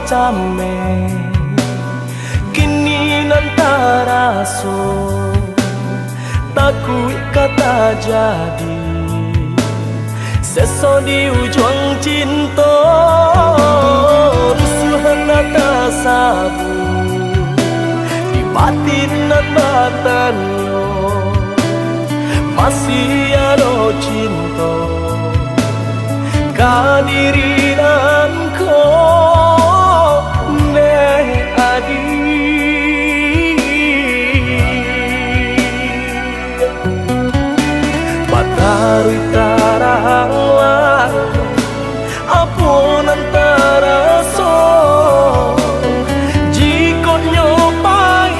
came kini nantara so takui kata jadi seso di ujung cinta rusuhan nata sabu di batin dan batan yo masih ada cinta kadirinan ko ne adi batarui taranglah apun antara so jiko nyopai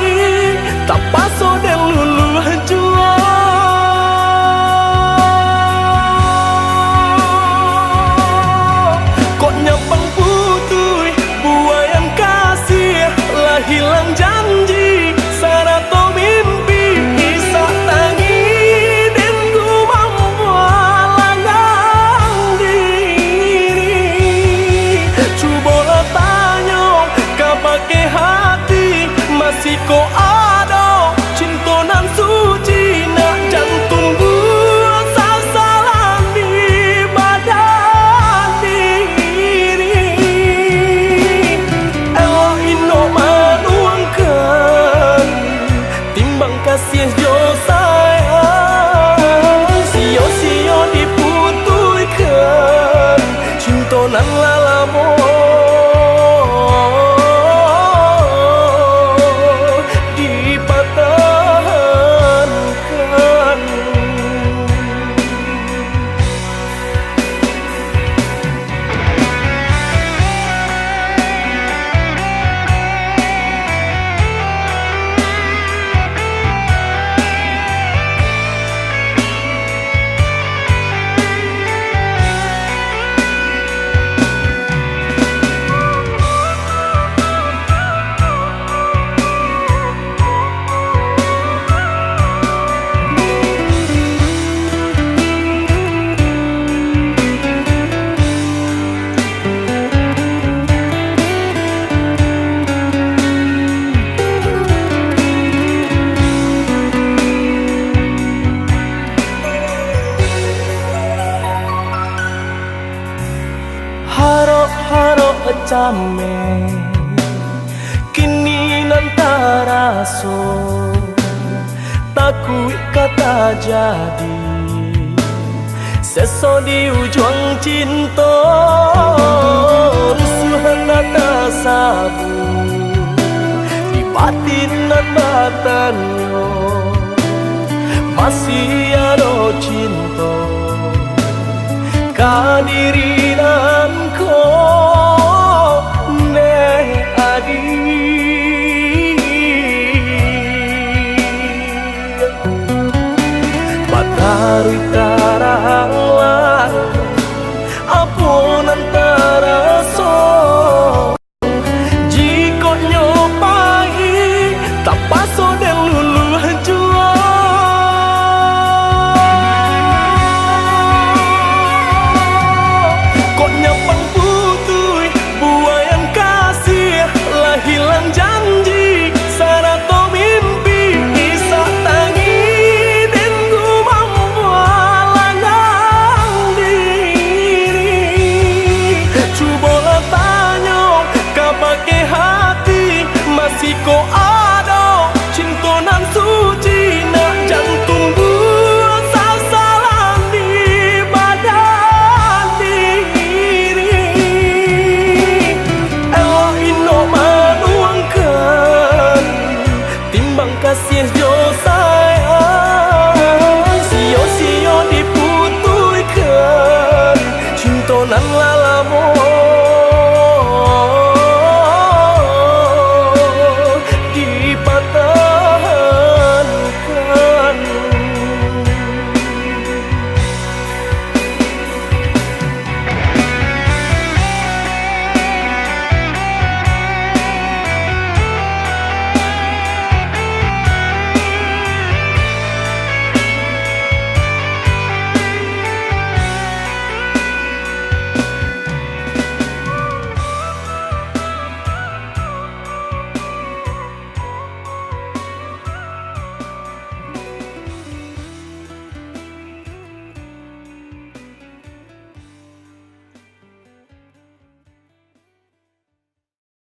tak paso dan lulu jua kok nyapang putui buayan kasih lah hilang janji sarato mimpi isa tangi dan ku mampu langgang diri coba tanya kau pakai hati masih kau ada cinta nan suci nak jantung buat sasaran di badan diri elo ino manuangkan timbang kasih jo sayang sio-sio diputuikan cinta nan lalamo haro came kini nantara so takui kata jadi seso di ujung cinta rusuhan nata sabu di batin dan batan yo masih ada cinta kadirinan